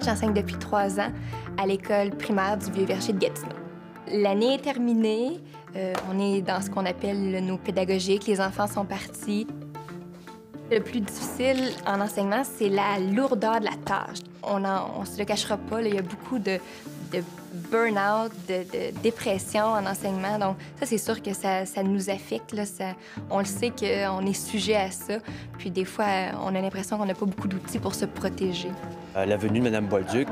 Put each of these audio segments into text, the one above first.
J'enseigne depuis 3 ans à l'école primaire du Vieux-Verger de Gatineau. L'année est terminée. On est dans ce qu'on appelle nos pédagogiques. Les enfants sont partis. Le plus difficile en enseignement, c'est la lourdeur de la tâche. On ne se le cachera pas, là, il y a beaucoup de burn-out, de dépression en enseignement. Donc ça, c'est sûr que ça nous affecte. Là, on le sait qu'on est sujet à ça. Puis des fois, on a l'impression qu'on n'a pas beaucoup d'outils pour se protéger. La venue de Mme Bolduc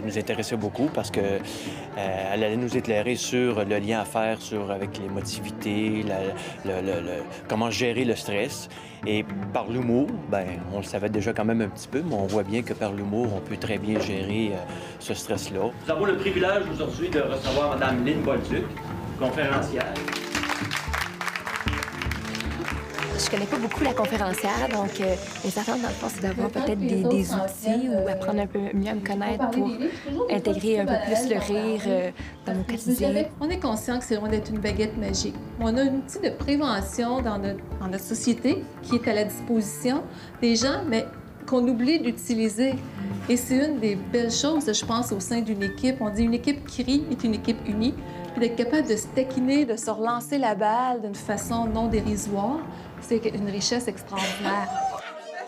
nous intéressait beaucoup parce qu'elle allait nous éclairer sur le lien à faire avec l'émotivité, comment gérer le stress. Et par l'humour, on le savait déjà quand même un petit peu, mais on voit bien que par l'humour, on peut très bien gérer ce stress-là. Nous avons le privilège aujourd'hui de recevoir Mme Lynn Bolduc, conférencière. Je connais pas beaucoup la conférencière, donc mes attentes, dans le fond, c'est d'avoir peut-être des outils ou apprendre un peu mieux à me connaître pour intégrer un peu plus le rire dans mon quotidien. On est conscient que c'est loin d'être une baguette magique. On a un outil de prévention dans notre société qui est à la disposition des gens, mais qu'on oublie d'utiliser. Et c'est une des belles choses, je pense, au sein d'une équipe. On dit une équipe qui rit est une équipe unie. Puis d'être capable de se taquiner, de se relancer la balle d'une façon non dérisoire, c'est une richesse extraordinaire.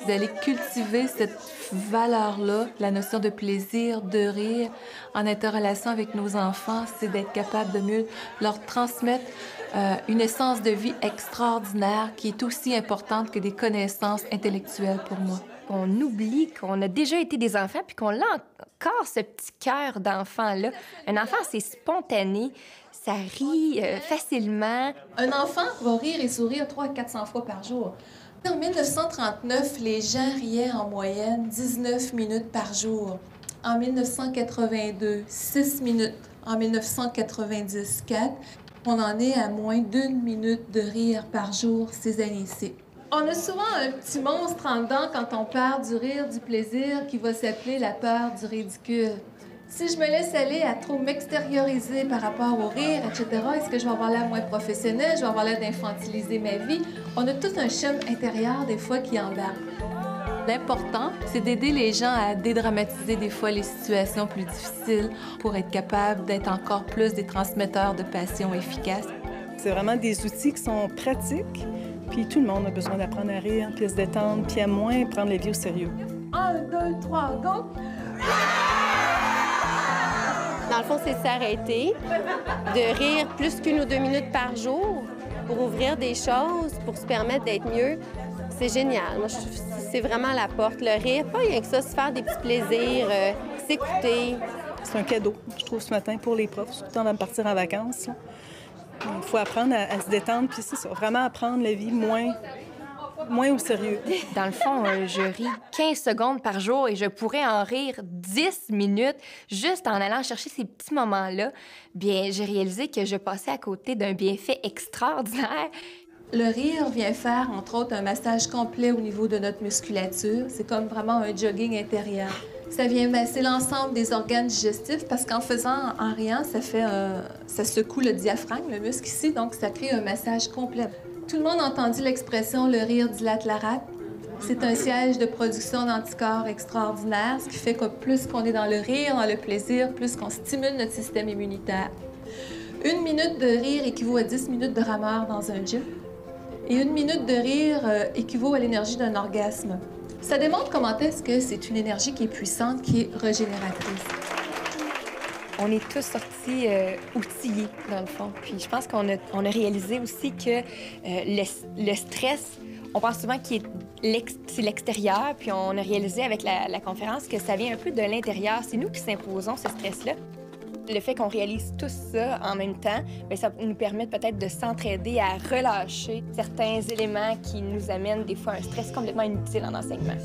D'aller cultiver cette valeur-là, la notion de plaisir, de rire, en interrelation avec nos enfants, c'est d'être capable de mieux leur transmettre une essence de vie extraordinaire qui est aussi importante que des connaissances intellectuelles pour moi. On oublie qu'on a déjà été des enfants puis qu'on a encore ce petit cœur d'enfant-là. Un enfant, c'est spontané, ça rit facilement. Un enfant va rire et sourire 300 à 400 fois par jour. En 1939, les gens riaient en moyenne 19 minutes par jour. En 1982, 6 minutes. En 1990, 4. On en est à moins d'1 minute de rire par jour ces années-ci. On a souvent un petit monstre en dedans quand on parle du rire, du plaisir, qui va s'appeler la peur du ridicule. Si je me laisse aller à trop m'extérioriser par rapport au rire, etc., est-ce que je vais avoir l'air moins professionnelle? Je vais avoir l'air d'infantiliser ma vie? On a tout un chum intérieur, des fois, qui embarque. L'important, c'est d'aider les gens à dédramatiser des fois les situations plus difficiles pour être capable d'être encore plus des transmetteurs de passion efficaces. C'est vraiment des outils qui sont pratiques, puis tout le monde a besoin d'apprendre à rire, puis à se détendre, puis à moins prendre la vie au sérieux. 1, 2, 3, go! Dans le fond, c'est s'arrêter, de rire plus qu'1 ou 2 minutes par jour pour ouvrir des choses, pour se permettre d'être mieux. C'est génial. Moi, je trouve que c'est vraiment la porte. Le rire, pas rien que ça, se faire des petits plaisirs, s'écouter. C'est un cadeau, je trouve, ce matin pour les profs, surtout avant de partir en vacances. Il faut apprendre à se détendre, puis c'est ça, vraiment apprendre la vie moins au sérieux. Dans le fond, je ris 15 secondes par jour et je pourrais en rire 10 minutes juste en allant chercher ces petits moments-là. Bien, j'ai réalisé que je passais à côté d'un bienfait extraordinaire. Le rire vient faire, entre autres, un massage complet au niveau de notre musculature. C'est comme vraiment un jogging intérieur. Ça vient masser l'ensemble des organes digestifs parce qu'en riant, ça secoue le diaphragme, le muscle ici, donc ça crée un massage complet. Tout le monde a entendu l'expression « le rire dilate la rate ». C'est un siège de production d'anticorps extraordinaire, ce qui fait que plus qu'on est dans le rire, dans le plaisir, plus qu'on stimule notre système immunitaire. 1 minute de rire équivaut à 10 minutes de rameur dans un gym. Et 1 minute de rire équivaut à l'énergie d'un orgasme. Ça démontre comment est-ce que c'est une énergie qui est puissante, qui est régénératrice. On est tous sortis outillés, dans le fond. Puis je pense qu'on a réalisé aussi que le stress, on pense souvent que c'est l'extérieur, puis on a réalisé avec la conférence que ça vient un peu de l'intérieur. C'est nous qui s'imposons ce stress-là. Le fait qu'on réalise tout ça en même temps, bien, ça nous permet peut-être de s'entraider à relâcher certains éléments qui nous amènent des fois à un stress complètement inutile en enseignement.